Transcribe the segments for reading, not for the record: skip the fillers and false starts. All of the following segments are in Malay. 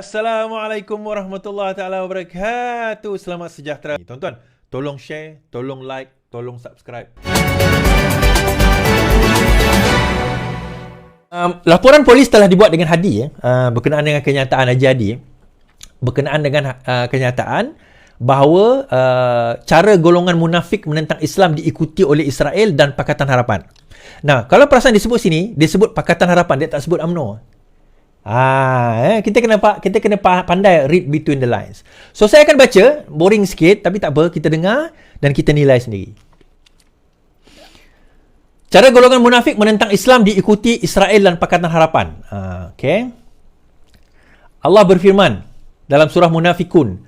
Assalamualaikum warahmatullahi taala wabarakatuh. Selamat sejahtera. Tuan-tuan, tolong share, tolong like, tolong subscribe. Laporan polis telah dibuat dengan Hadi berkenaan dengan kenyataan Haji Hadi, berkenaan dengan kenyataan bahawa cara golongan munafik menentang Islam diikuti oleh Israel dan Pakatan Harapan. Nah, kalau perasan disebut sini, disebut Pakatan Harapan, dia tak sebut UMNO. Kita kena pandai read between the lines. So saya akan baca, boring sikit tapi tak apa, kita dengar dan kita nilai sendiri. Cara golongan munafik menentang Islam diikuti Israel dan Pakatan Harapan. Okay. Allah berfirman dalam surah Munafikun,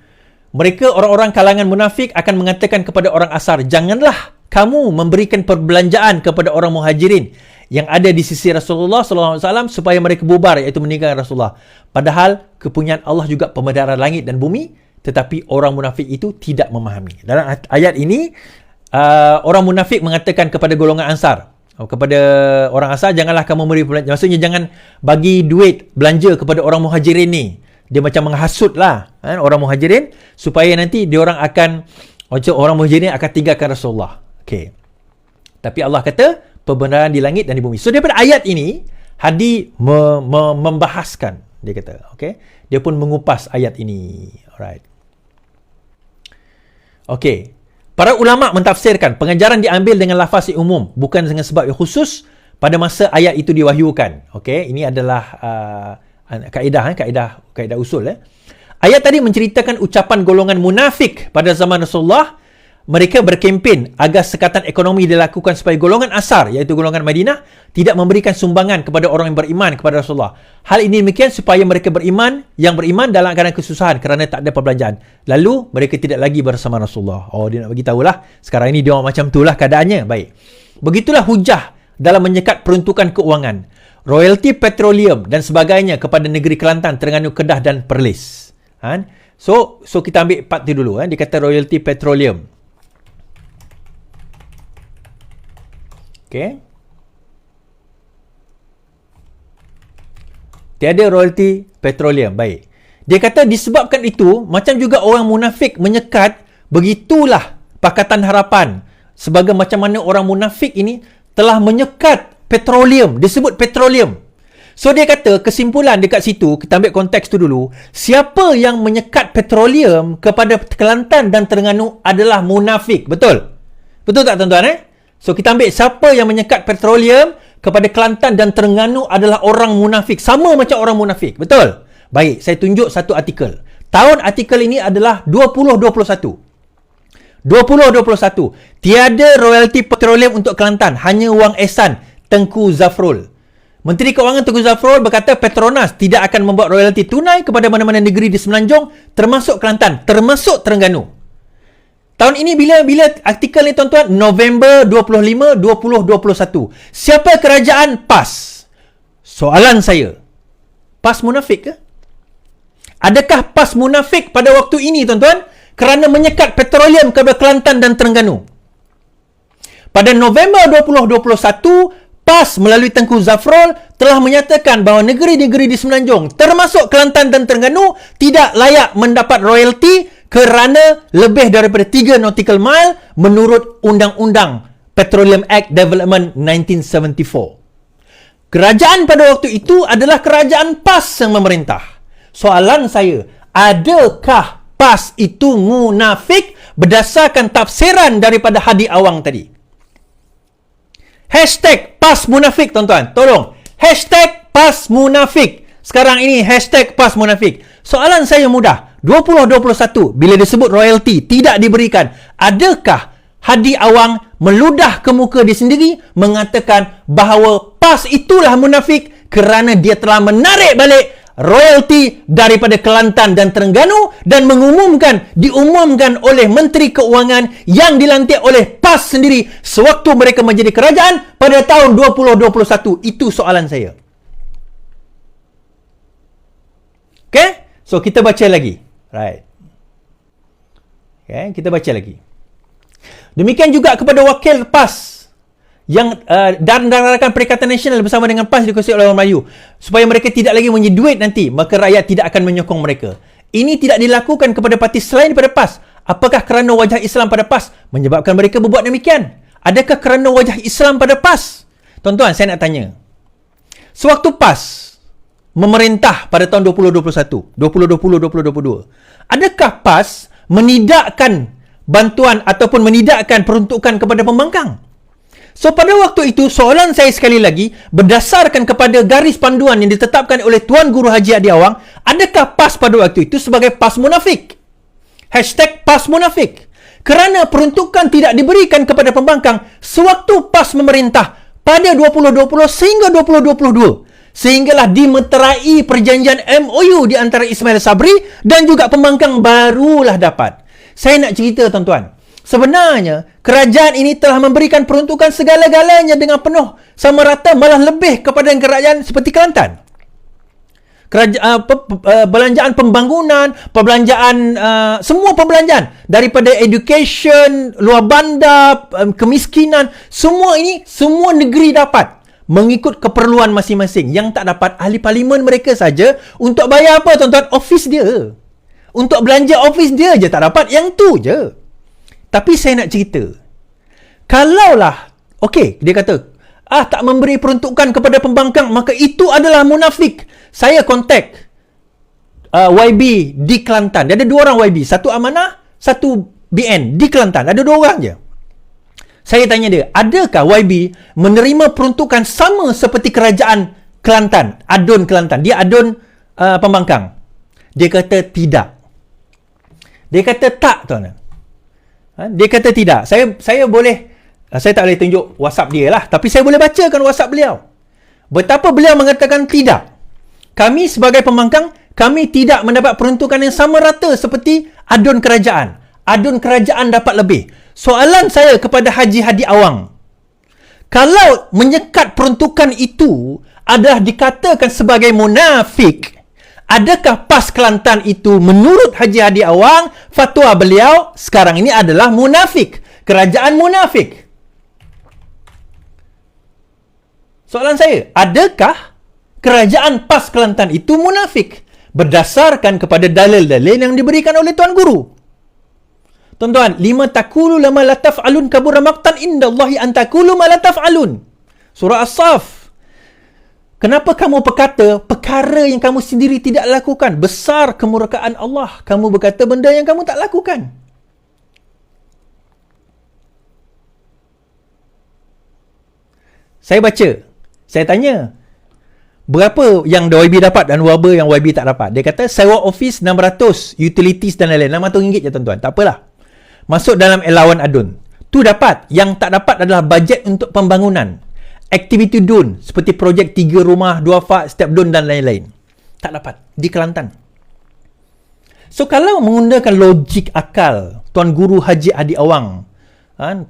mereka orang-orang kalangan munafik akan mengatakan kepada orang asar, janganlah kamu memberikan perbelanjaan kepada orang muhajirin yang ada di sisi Rasulullah SAW supaya mereka bubar, iaitu meninggalkan Rasulullah. Padahal kepunyaan Allah juga pemedaran langit dan bumi, tetapi orang munafik itu tidak memahami. Dalam ayat ini, orang munafik mengatakan kepada golongan Ansar, kepada orang Ansar, janganlah kamu memberi perbelanjaan. Maksudnya jangan bagi duit belanja kepada orang muhajirin ni. Dia macam menghasut lah orang muhajirin supaya nanti orang muhajirin akan tinggalkan Rasulullah. Okay. Tapi Allah kata pembenaran di langit dan di bumi. So daripada ayat ini Hadi membahaskan, dia kata, okay, dia pun mengupas ayat ini. Alright. Okay. Para ulama mentafsirkan pengajaran diambil dengan lafaz yang umum, bukan dengan sebab yang khusus pada masa ayat itu diwahyukan. Okay, ini adalah kaedah usul. Ayat tadi menceritakan ucapan golongan munafik pada zaman Rasulullah. Mereka berkempen agar sekatan ekonomi dilakukan supaya golongan asar, iaitu golongan Madinah, tidak memberikan sumbangan kepada orang yang beriman kepada Rasulullah. Hal ini demikian supaya mereka beriman dalam keadaan kesusahan kerana tak ada perbelanjaan. Lalu mereka tidak lagi bersama Rasulullah. Oh, dia nak bagi tahulah. Sekarang ini dia orang macam itulah keadaannya. Baik. Begitulah hujah dalam menyekat peruntukan keuangan, royalti petroleum dan sebagainya kepada negeri Kelantan, Terengganu, Kedah dan Perlis. So kita ambil part tu dulu. Dia kata royalti petroleum. Okay. Tiada royalti petroleum. Baik. Dia kata disebabkan itu, macam juga orang munafik menyekat, begitulah Pakatan Harapan. Sebagai macam mana orang munafik ini telah menyekat petroleum. Disebut petroleum. So dia kata kesimpulan dekat situ, kita ambil konteks tu dulu. Siapa yang menyekat petroleum kepada Kelantan dan Terengganu adalah munafik. Betul? Betul tak tuan-tuan? So kita ambil siapa yang menyekat petroleum kepada Kelantan dan Terengganu adalah orang munafik. Sama macam orang munafik. Betul? Baik, saya tunjuk satu artikel. Tahun artikel ini adalah 2021. 2021. Tiada royalti petroleum untuk Kelantan. Hanya wang ehsan Tengku Zafrul. Menteri Keuangan Tengku Zafrul berkata Petronas tidak akan membuat royalti tunai kepada mana-mana negeri di Semenanjung, termasuk Kelantan, termasuk Terengganu. Tahun ini bila artikel ni tuan-tuan, November 25, 2021. Siapa kerajaan PAS? Soalan saya, PAS munafik ke? Adakah PAS munafik pada waktu ini tuan-tuan kerana menyekat petroleum kepada Kelantan dan Terengganu? Pada November 2021, PAS melalui Tengku Zafrul telah menyatakan bahawa negeri-negeri di Semenanjung, termasuk Kelantan dan Terengganu, tidak layak mendapat royalti kerana lebih daripada 3 nautical mile menurut Undang-Undang Petroleum Act Development 1974. Kerajaan pada waktu itu adalah kerajaan PAS yang memerintah. Soalan saya, adakah PAS itu munafik berdasarkan tafsiran daripada Hadi Awang tadi? Hashtag PAS munafik tuan-tuan. Tolong. Hashtag PAS munafik. Sekarang ini hashtag PAS munafik. Soalan saya mudah. 2021, bila disebut royalti tidak diberikan, adakah Hadi Awang meludah ke muka dia sendiri mengatakan bahawa PAS itulah munafik kerana dia telah menarik balik royalti daripada Kelantan dan Terengganu dan diumumkan oleh Menteri Keuangan yang dilantik oleh PAS sendiri sewaktu mereka menjadi kerajaan pada tahun 2021. Itu soalan saya. Okay? So kita baca lagi. Right. Okay, kita baca lagi. Demikian juga kepada wakil PAS dan rakan Perikatan Nasional bersama dengan PAS dikuasai oleh orang Melayu supaya mereka tidak lagi punya duit nanti, maka rakyat tidak akan menyokong mereka. Ini tidak dilakukan kepada parti selain daripada PAS. Apakah kerana wajah Islam pada PAS menyebabkan mereka berbuat demikian? Adakah kerana wajah Islam pada PAS? Tuan-tuan, saya nak tanya. Sewaktu PAS memerintah pada tahun 2021, 2020-2022, adakah PAS menidakkan bantuan ataupun menidakkan peruntukan kepada pembangkang? So, pada waktu itu, soalan saya sekali lagi, berdasarkan kepada garis panduan yang ditetapkan oleh Tuan Guru Haji Adi Awang, adakah PAS pada waktu itu sebagai PAS munafik? #PAS munafik. Kerana peruntukan tidak diberikan kepada pembangkang sewaktu PAS memerintah pada 2020 sehingga 2022. Sehinggalah dimeterai perjanjian MOU di antara Ismail Sabri dan juga pembangkang barulah dapat. Saya nak cerita, tuan-tuan. Sebenarnya, kerajaan ini telah memberikan peruntukan segala-galanya dengan penuh sama rata, malah lebih kepada kerajaan seperti Kelantan. Belanjaan pembangunan, perbelanjaan, semua perbelanjaan daripada education, luar bandar, kemiskinan, semua ini, semua negeri dapat mengikut keperluan masing-masing. Yang tak dapat, ahli parlimen mereka saja untuk bayar apa, tuan-tuan? Office dia. Untuk belanja office dia je tak dapat, yang tu je. Tapi saya nak cerita, kalaulah, okey, dia kata, tak memberi peruntukan kepada pembangkang, maka itu adalah munafik. Saya kontak YB di Kelantan. Dia ada 2 orang YB. Satu Amanah, satu BN di Kelantan. Ada 2 orang je. Saya tanya dia, adakah YB menerima peruntukan sama seperti kerajaan Kelantan, Adun Kelantan? Dia Adun pembangkang. Dia kata tidak. Dia kata tak, tuan. Dia kata tidak. Saya boleh, saya tak boleh tunjuk WhatsApp dia lah, tapi saya boleh bacakan WhatsApp beliau. Betapa beliau mengatakan tidak. Kami sebagai pembangkang, kami tidak mendapat peruntukan yang sama rata seperti adun kerajaan. Adun kerajaan dapat lebih. Soalan saya kepada Haji Hadi Awang, kalau menyekat peruntukan itu adalah dikatakan sebagai munafik, adakah PAS Kelantan itu menurut Haji Hadi Awang, fatwa beliau sekarang ini adalah munafik? Kerajaan munafik. Soalan saya, adakah kerajaan PAS Kelantan itu munafik? Berdasarkan kepada dalil-dalil yang diberikan oleh Tuan Guru. Tuan-tuan, lima taqulu lama la taf'alun kabura maqtan indallahi an taqulu ma la taf'alun. Surah As-Saff. Kenapa kamu berkata perkara yang kamu sendiri tidak lakukan? Besar kemurkaan Allah. Kamu berkata benda yang kamu tak lakukan. Saya baca. Saya tanya, berapa yang YB dapat dan berapa yang YB tak dapat? Dia kata sewa office 600, utilities dan lain-lain. RM600 je, tuan-tuan. Tak apalah. Masuk dalam allowance adun. Tu dapat. Yang tak dapat adalah bajet untuk pembangunan. Aktiviti DUN. Seperti projek 3 rumah, 2 fak, setiap DUN dan lain-lain. Tak dapat. Di Kelantan. So, kalau menggunakan logik akal, Tuan Guru Haji Adi Awang,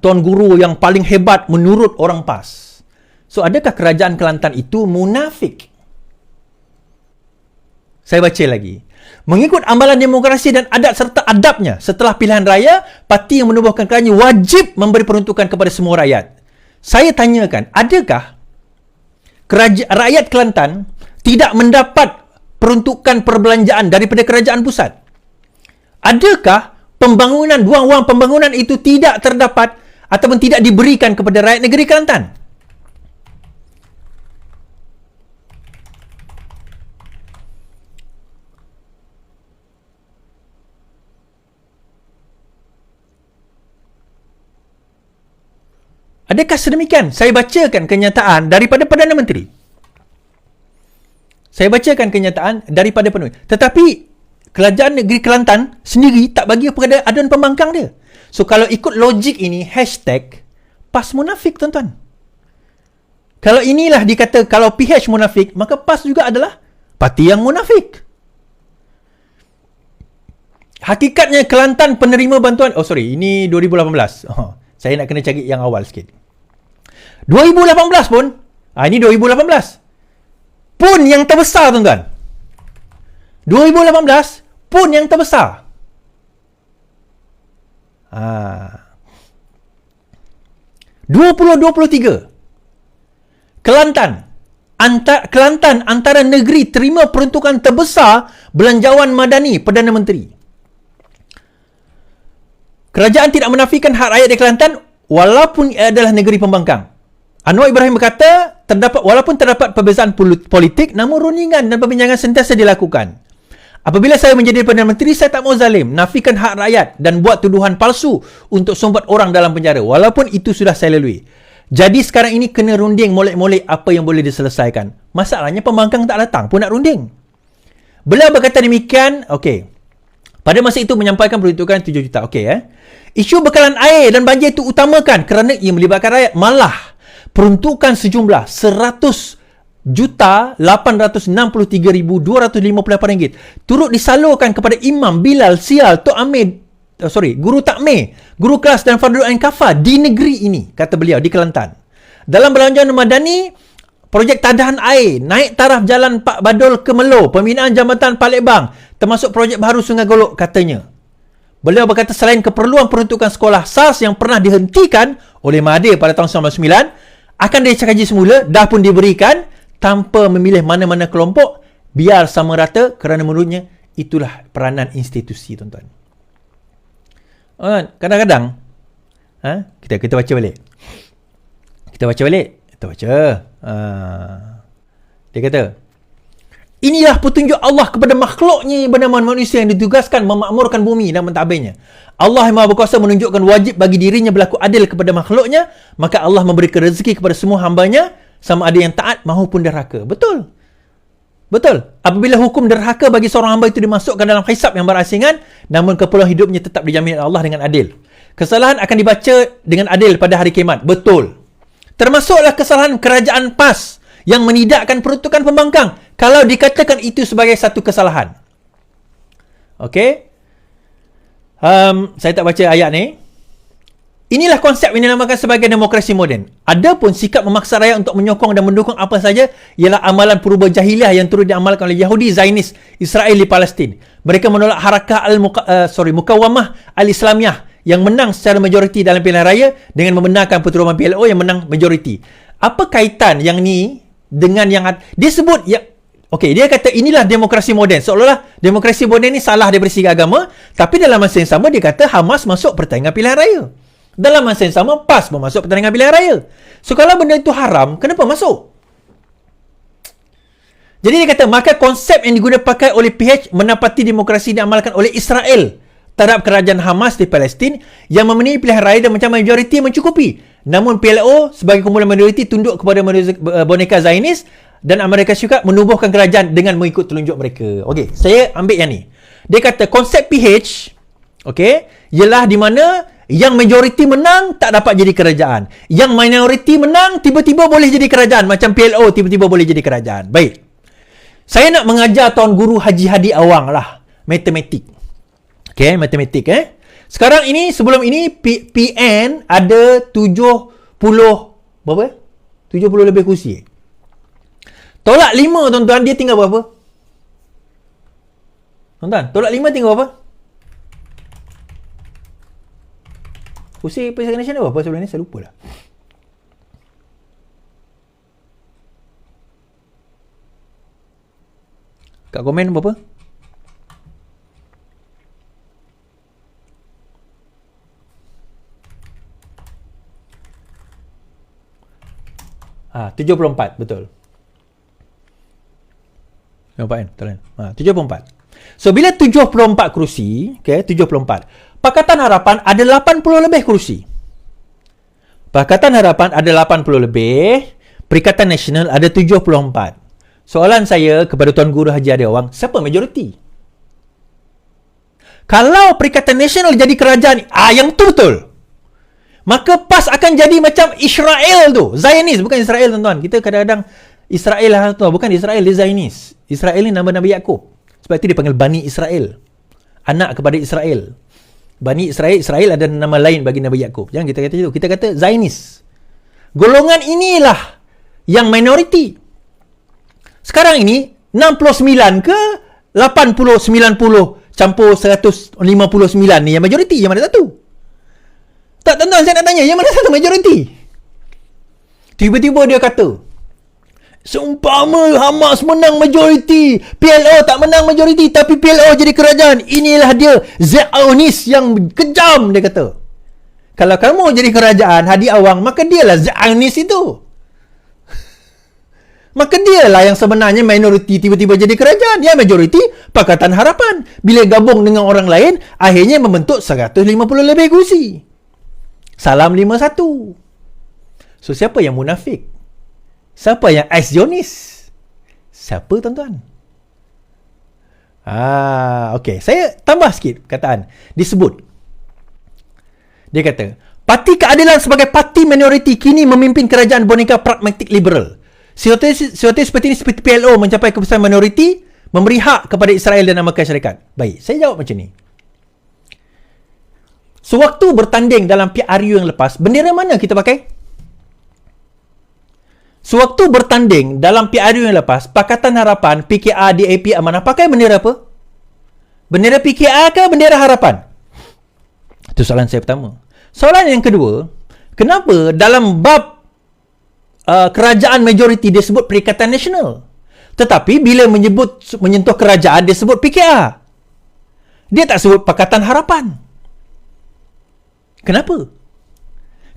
Tuan Guru yang paling hebat menurut orang PAS. So, adakah kerajaan Kelantan itu munafik? Saya baca lagi. Mengikut amalan demokrasi dan adat serta adabnya, setelah pilihan raya, parti yang menubuhkan kerajaan wajib memberi peruntukan kepada semua rakyat. Saya tanyakan, adakah rakyat Kelantan tidak mendapat peruntukan perbelanjaan daripada kerajaan pusat? Adakah pembangunan, wang-wang pembangunan itu tidak terdapat ataupun tidak diberikan kepada rakyat negeri Kelantan? Adakah sedemikian? Saya bacakan kenyataan daripada Perdana Menteri. Saya bacakan kenyataan daripada penulis. Tetapi kerajaan negeri Kelantan sendiri tak bagi kepada adun pembangkang dia. So, kalau ikut logik ini, hashtag PAS munafik, tuan-tuan. Kalau inilah dikata, kalau PH munafik, maka PAS juga adalah parti yang munafik. Hakikatnya Kelantan penerima bantuan, ini 2018. Saya nak kena cari yang awal sikit. 2018 pun, ini 2018. Pun yang terbesar, tuan-tuan. 2018 pun yang terbesar. 2023. Kelantan. Kelantan antara negeri terima peruntukan terbesar belanjawan madani Perdana Menteri. Kerajaan tidak menafikan hak rakyat di Kelantan walaupun ia adalah negeri pembangkang. Anwar Ibrahim berkata, walaupun terdapat perbezaan politik, namun rundingan dan perbincangan sentiasa dilakukan. Apabila saya menjadi Perdana Menteri, saya tak mau zalim, nafikan hak rakyat dan buat tuduhan palsu untuk sumbat orang dalam penjara. Walaupun itu sudah saya lalui. Jadi sekarang ini kena runding molek-molek apa yang boleh diselesaikan. Masalahnya pembangkang tak datang pun nak runding. Beliau berkata demikian, okey. Pada masa itu menyampaikan peruntukan 7 juta. Okey Isu bekalan air dan banjir itu utamakan kerana ia melibatkan rakyat. Malah peruntukan sejumlah 100,863,258 ringgit turut disalurkan kepada Imam Bilal Sial Tok Amir Guru Takmir, Guru Kelas dan Fardul Ain Kafar di negeri ini, kata beliau, di Kelantan. Dalam belanjawan madani, projek tadahan air, naik taraf jalan Pak Badul ke Melo, pembinaan jambatan Palembang, termasuk projek baru Sungai Golok, katanya. Beliau berkata selain keperluan peruntukan sekolah SARS yang pernah dihentikan oleh Mahathir pada tahun 1999, akan dikaji semula, dah pun diberikan tanpa memilih mana-mana kelompok, biar sama rata kerana menurutnya itulah peranan institusi, tuan-tuan. Kadang-kadang kita baca balik. Kita baca. Dia kata, inilah petunjuk Allah kepada makhluknya yang bernama manusia yang ditugaskan memakmurkan bumi dan mentadbirnya. Allah yang Maha Berkuasa menunjukkan wajib bagi dirinya berlaku adil kepada makhluknya, maka Allah memberikan rezeki kepada semua hambanya, sama ada yang taat maupun derhaka. Betul. Apabila hukum derhaka bagi seorang hamba itu dimasukkan dalam hisab yang berasingan, namun keperluan hidupnya tetap dijamin Allah dengan adil. Kesalahan akan dibaca dengan adil pada hari kiamat. Betul. Termasuklah kesalahan kerajaan PAS yang menidakkan peruntukan pembangkang kalau dikatakan itu sebagai satu kesalahan. Okey. Saya tak baca ayat ni. Inilah konsep yang dinamakan sebagai demokrasi moden. Adapun sikap memaksa rakyat untuk menyokong dan mendukung apa saja ialah amalan purba jahiliah yang turut diamalkan oleh Yahudi, Zionis, Israel di Palestin. Mereka menolak harakah Mukawamah Al-Islamiyah yang menang secara majoriti dalam pilihan raya dengan membenarkan pertarungan PLO yang menang majoriti. Apa kaitan yang ni dengan yang dia sebut dia kata inilah demokrasi moden. Seolah-olah demokrasi moden ni salah daripada segi agama, tapi dalam masa yang sama dia kata Hamas masuk pertandingan pilihan raya. Dalam masa yang sama PAS pun masuk pertandingan pilihan raya. So kalau benda itu haram, kenapa masuk? Jadi dia kata maka konsep yang digunakan pakai oleh PH menapati demokrasi diamalkan oleh Israel terhadap kerajaan Hamas di Palestin yang memenuhi pilihan raya dan macam majoriti mencukupi. Namun PLO sebagai kumpulan minoriti tunduk kepada boneka Zionis dan Amerika Syarikat menubuhkan kerajaan dengan mengikut telunjuk mereka. Okey, saya ambil yang ni. Dia kata konsep PH ialah di mana yang majoriti menang tak dapat jadi kerajaan. Yang minoriti menang tiba-tiba boleh jadi kerajaan. Macam PLO tiba-tiba boleh jadi kerajaan. Baik. Saya nak mengajar Tuan Guru Haji Hadi Awang lah. Matematik. Matematik Sekarang ini, sebelum ini PN ada 70 berapa? 70 lebih kursi. Tolak 5 tuan-tuan, dia tinggal berapa? Tuan-tuan, tolak 5 tinggal berapa? Kursi Pakatan Nasional berapa sebelum ni? Saya lupa lah. Kat komen berapa? Ah, 74, betul. 74 kan? Betul kan? 74. So, bila 74 kerusi, 74. Pakatan Harapan ada 80 lebih kerusi. Pakatan Harapan ada 80 lebih, Perikatan Nasional ada 74. Soalan saya kepada Tuan Guru Haji Hadi Awang, siapa majoriti? Kalau Perikatan Nasional jadi kerajaan, yang tu betul. Maka PAS akan jadi macam Israel tu. Zionis, bukan Israel tuan-tuan. Kita kadang-kadang Israel lah tuan, bukan Israel, dia Zionis. Israel ni nama Nabi Yaakob. Sebab itu dia panggil Bani Israel. Anak kepada Israel. Bani Israel, Israel ada nama lain bagi Nabi Yaakob. Jangan kita kata itu. Kita kata Zionis. Golongan inilah yang minoriti. Sekarang ini 69 ke 80, 90 campur 159 ni yang majoriti. Yang mana satu? Tak tuan-tuan, saya nak tanya, yang mana satu majoriti? Tiba-tiba dia kata, seumpama Hamas menang majoriti, PLO tak menang majoriti, tapi PLO jadi kerajaan, inilah dia Zionis yang kejam, dia kata. Kalau kamu jadi kerajaan Hadi Awang, maka dialah Zionis itu. Maka dialah yang sebenarnya minoriti tiba-tiba jadi kerajaan. Yang majoriti Pakatan Harapan. Bila gabung dengan orang lain, akhirnya membentuk 150 lebih kursi. Salam 51. So, siapa yang munafik? Siapa yang Zionis? Siapa, tuan-tuan? Okey. Saya tambah sikit kataan. Disebut. Dia kata, Parti Keadilan sebagai parti minoriti kini memimpin kerajaan boneka pragmatik liberal. Situasi seperti ini seperti PLO mencapai keputusan minoriti memberi hak kepada Israel dan Amerika Syarikat. Baik, saya jawab macam ni. Sewaktu bertanding dalam PRU yang lepas, bendera mana kita pakai? Sewaktu bertanding dalam PRU yang lepas, Pakatan Harapan, PKR, DAP, Amanah pakai bendera apa? Bendera PKR ke bendera Harapan? Itu soalan saya pertama. Soalan yang kedua, kenapa dalam bab kerajaan majoriti dia sebut Perikatan Nasional, tetapi bila menyentuh kerajaan dia sebut PKR, dia tak sebut Pakatan Harapan? Kenapa?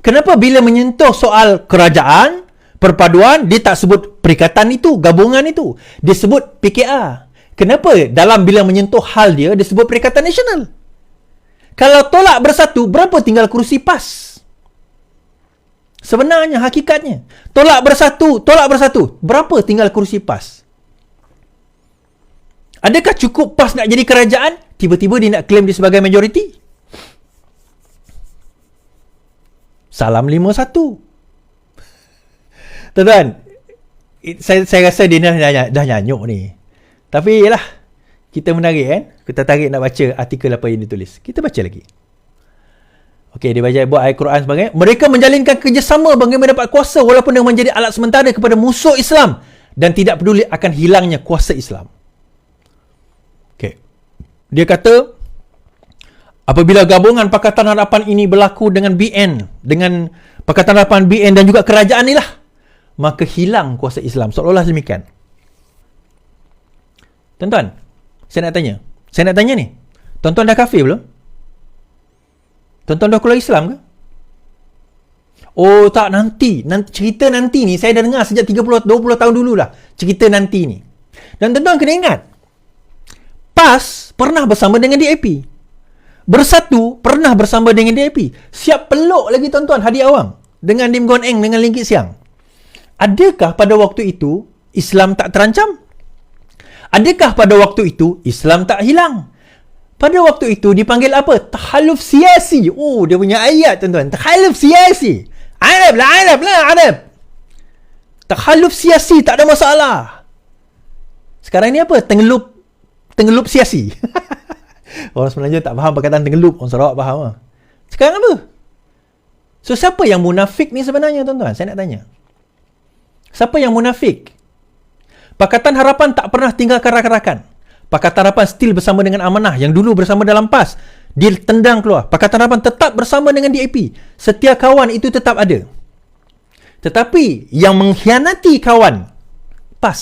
Kenapa bila menyentuh soal kerajaan, perpaduan, dia tak sebut perikatan itu, gabungan itu, dia sebut PKR? Kenapa dalam bila menyentuh hal dia sebut Perikatan Nasional? Kalau tolak bersatu, berapa tinggal kerusi PAS? Sebenarnya, hakikatnya, tolak bersatu, berapa tinggal kerusi PAS? Adakah cukup PAS nak jadi kerajaan, tiba-tiba dia nak claim dia sebagai majoriti? Salam 51. Tuan-tuan, saya rasa dia dah nyanyuk ni. Tapi yalah, kita menarik kan? Kita tarik nak baca artikel apa yang ditulis. Kita baca lagi. Okey, dia baca buat ayat Quran sebagai mereka menjalinkan kerjasama bagi mendapat kuasa walaupun dengan menjadi alat sementara kepada musuh Islam dan tidak peduli akan hilangnya kuasa Islam. Okey. Dia kata apabila gabungan Pakatan Harapan ini berlaku dengan BN, dengan Pakatan Harapan BN dan juga kerajaan inilah, maka hilang kuasa Islam. Seolah-olah demikian. Tuan-tuan, saya nak tanya ni. Tuan-tuan dah kafir belum? Tuan-tuan dah keluar Islam ke? Oh tak, nanti cerita nanti ni saya dah dengar sejak 30-20 tahun dulu dah. Cerita nanti ni. Dan tuan-tuan kena ingat, PAS pernah bersama dengan DAP. Bersatu pernah bersama dengan DAP. Siap peluk lagi tuan-tuan Hadi Awang dengan Lim Guan Eng dengan Lim Kit Siang. Adakah pada waktu itu Islam tak terancam? Adakah pada waktu itu Islam tak hilang? Pada waktu itu dipanggil apa? Tahaluf siasi. Oh, dia punya ayat tuan-tuan. Tahaluf siasi. Arab. Tahaluf siasi, tak ada masalah. Sekarang ni apa? Tenggelup siasi. Orang sebenarnya tak faham perkataan tenggelup. Orang Sarawak faham lah. Sekarang apa? So, siapa yang munafik ni sebenarnya tuan-tuan? Saya nak tanya. Siapa yang munafik? Pakatan Harapan tak pernah tinggalkan rakan-rakan. Pakatan Harapan still bersama dengan Amanah yang dulu bersama dalam PAS. Dia tendang keluar. Pakatan Harapan tetap bersama dengan DAP. Setia kawan itu tetap ada. Tetapi yang mengkhianati kawan PAS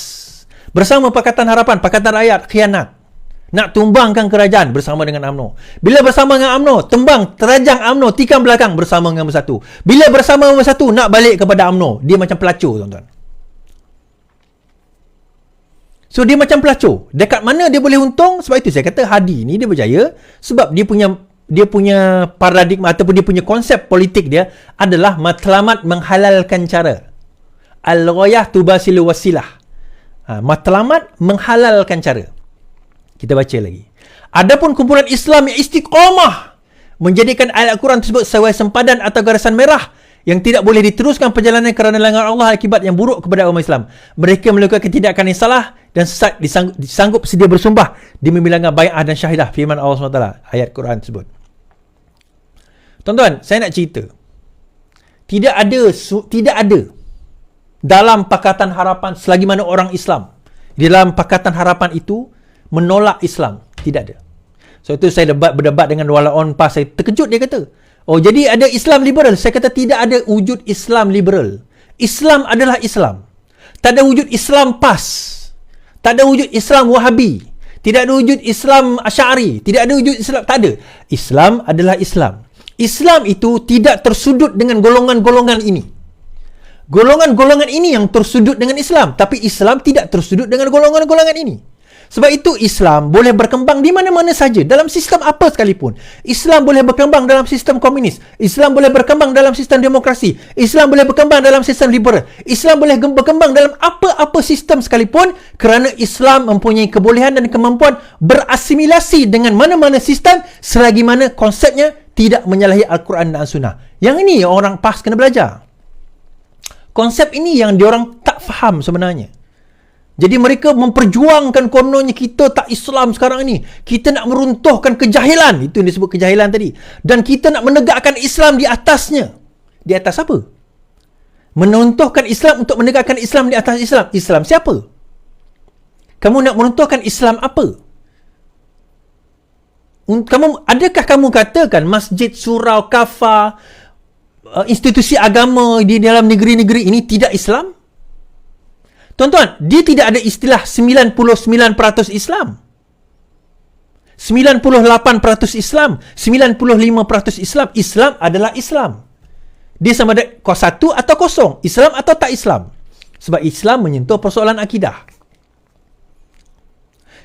bersama Pakatan Harapan, Pakatan Rakyat khianat. Nak tumbangkan kerajaan bersama dengan UMNO. Bila bersama dengan UMNO, tembang, terajang UMNO, tikam belakang bersama dengan Bersatu. Bila bersama dengan Bersatu, nak balik kepada UMNO. Dia macam pelacur, tuan-tuan. So, dia macam pelacur. Dekat mana dia boleh untung? Sebab itu saya kata Hadi ni dia berjaya sebab dia punya paradigma ataupun dia punya konsep politik dia adalah matlamat menghalalkan cara. Al-ghayah tubasilu wasilah. Matlamat menghalalkan cara. Kita baca lagi. Adapun kumpulan Islam yang istiqamah menjadikan ayat Al-Quran tersebut sebagai sempadan atau garisan merah yang tidak boleh diteruskan perjalanan kerana langgar Allah akibat yang buruk kepada umat Islam. Mereka melakukan tindakan yang salah dan sesat disanggup sedia bersumpah demi melanggar bai'ah dan syahidah firman Allah SWT. Ayat Quran tersebut. Tuan-tuan, saya nak cerita. Tidak ada dalam Pakatan Harapan selagi mana orang Islam di dalam Pakatan Harapan itu menolak Islam. Tidak ada. So itu saya berdebat dengan Walaon PAS. Saya terkejut dia kata, oh jadi ada Islam liberal. Saya kata tidak ada wujud Islam liberal. Islam adalah Islam. Tak ada wujud Islam PAS. Tak ada wujud Islam Wahabi. Tidak ada wujud Islam Asy'ari. Tidak ada wujud Islam. Tak ada. Islam adalah Islam. Islam itu tidak tersudut dengan golongan-golongan ini. Golongan-golongan ini yang tersudut dengan Islam. Tapi Islam tidak tersudut dengan golongan-golongan ini. Sebab itu Islam boleh berkembang di mana-mana saja, dalam sistem apa sekalipun. Islam boleh berkembang dalam sistem komunis. Islam boleh berkembang dalam sistem demokrasi. Islam boleh berkembang dalam sistem liberal. Islam boleh berkembang dalam apa-apa sistem sekalipun, kerana Islam mempunyai kebolehan dan kemampuan berasimilasi dengan mana-mana sistem selagi mana konsepnya tidak menyalahi Al-Quran dan Sunnah. Yang ini orang PAS kena belajar. Konsep ini yang diorang tak faham sebenarnya. Jadi mereka memperjuangkan kononnya kita tak Islam sekarang ini. Kita nak meruntuhkan kejahilan. Itu yang disebut kejahilan tadi. Dan kita nak menegakkan Islam di atasnya. Di atas apa? Menuntuhkan Islam untuk menegakkan Islam di atas Islam. Islam siapa? Kamu nak meruntuhkan Islam apa? Adakah kamu katakan masjid, surau, kafah, institusi agama di dalam negeri-negeri ini tidak Islam? Tuan-tuan, dia tidak ada istilah 99% Islam. 98% Islam. 95% Islam. Islam adalah Islam. Dia sama ada kau satu atau kosong. Islam atau tak Islam. Sebab Islam menyentuh persoalan akidah.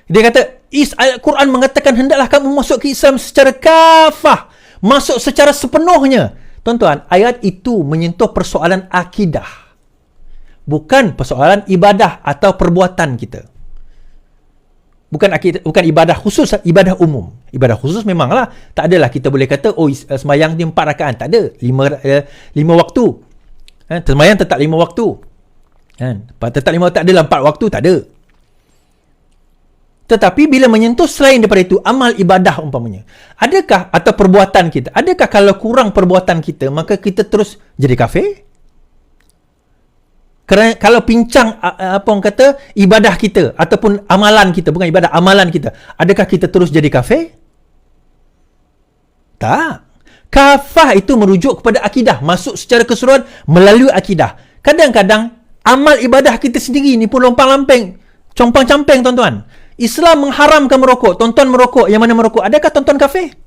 Dia kata, Al-Quran mengatakan hendaklah kamu masuk ke Islam secara kafah. Masuk secara sepenuhnya. Tuan-tuan, ayat itu menyentuh persoalan akidah. Bukan persoalan ibadah atau perbuatan kita. Bukan ibadah khusus, ibadah umum. Ibadah khusus memanglah tak adalah kita boleh kata sembahyang ni 4 rakaat, tak ada. 5 waktu. Sembahyang tetap 5 waktu. Tetap 5 waktu, tak adalah 4 waktu, tak ada. Tetapi bila menyentuh selain daripada itu, amal ibadah umpamanya, adakah atau perbuatan kita, adakah kalau kurang perbuatan kita maka kita terus jadi kafir? Kerana kalau pincang apa orang kata ibadah kita ataupun amalan kita, bukan ibadah, amalan kita, adakah kita terus jadi kafir? Tak. Kafah itu merujuk kepada akidah, masuk secara keseluruhan melalui akidah. Kadang-kadang amal ibadah kita sendiri ni pun lompang-lamping, compang-camping tuan-tuan. Islam mengharamkan merokok, tonton merokok, yang mana merokok, adakah tonton kafir?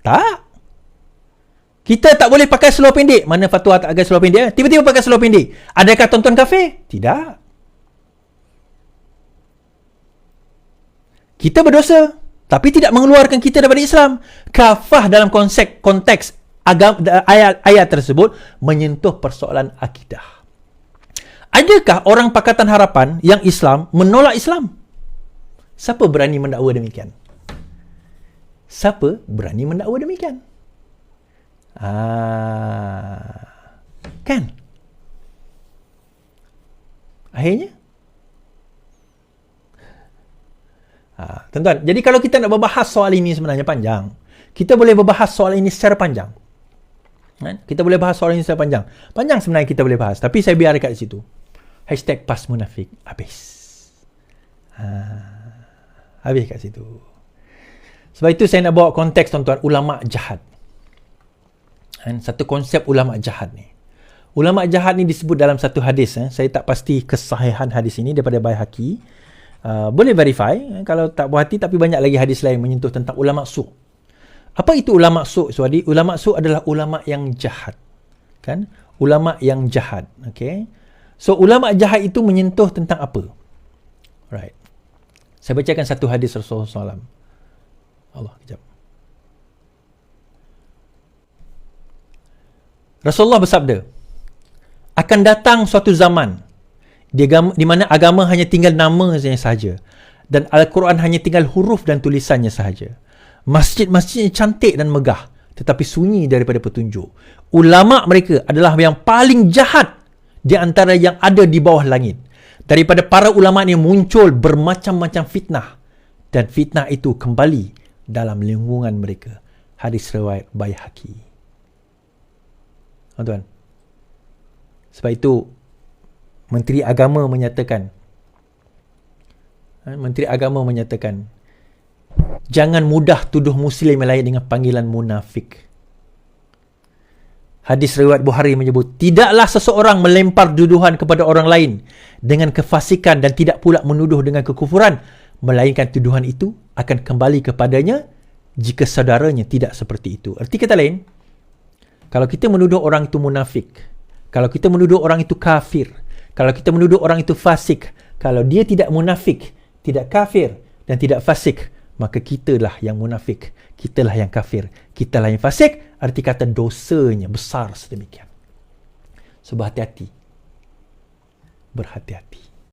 Tak. Kita tak boleh pakai seluar pendek. Mana fatwa tak pakai seluar pendek? Tiba-tiba pakai seluar pendek. Adakah tonton kafir? Tidak. Kita berdosa, tapi tidak mengeluarkan kita daripada Islam. Kafah dalam konteks ayat tersebut menyentuh persoalan akidah. Adakah orang Pakatan Harapan yang Islam menolak Islam? Siapa berani mendakwa demikian? Siapa berani mendakwa demikian? Kan? Akhirnya tuan-tuan, jadi kalau kita nak berbahas soal ini sebenarnya panjang. Kita boleh berbahas soal ini secara panjang. Kita boleh bahas soal ini secara panjang. Panjang sebenarnya kita boleh bahas, tapi saya biar dekat situ. #PasMunafik habis. Habis kat situ. Sebab itu saya nak bawa konteks tuan-tuan, ulama jahat. Satu konsep ulama jahat ni. Ulama jahat ni disebut dalam satu hadis. Saya tak pasti kesahihan hadis ini daripada Baihaqi. Boleh verify kalau tak puas hati, tapi banyak lagi hadis lain menyentuh tentang ulama su'. Apa itu ulama su', Suadi? Ulama su' adalah ulama yang jahat. Kan? Ulama yang jahat. Okay? So, ulama jahat itu menyentuh tentang apa? Right. Saya bacakan satu hadis Rasulullah SAW. Allah, kejap. Rasulullah bersabda, akan datang suatu zaman di mana agama hanya tinggal nama sahaja dan Al-Quran hanya tinggal huruf dan tulisannya sahaja. Masjid-masjidnya cantik dan megah tetapi sunyi daripada petunjuk. Ulama mereka adalah yang paling jahat di antara yang ada di bawah langit. Daripada para ulama ini muncul bermacam-macam fitnah dan fitnah itu kembali dalam lingkungan mereka. Hadis riwayat Baihaqi. Tuan-tuan, sebab itu Menteri Agama menyatakan jangan mudah tuduh Muslim yang lain dengan panggilan munafik. Hadis riwayat Bukhari menyebut, tidaklah seseorang melempar tuduhan kepada orang lain dengan kefasikan dan tidak pula menuduh dengan kekufuran, melainkan tuduhan itu akan kembali kepadanya jika saudaranya tidak seperti itu. Arti kata lain, kalau kita menuduh orang itu munafik, kalau kita menuduh orang itu kafir, kalau kita menuduh orang itu fasik, kalau dia tidak munafik, tidak kafir dan tidak fasik, maka kitalah yang munafik, kitalah yang kafir, kitalah yang fasik. Arti kata dosanya besar sedemikian. So berhati-hati. Berhati-hati.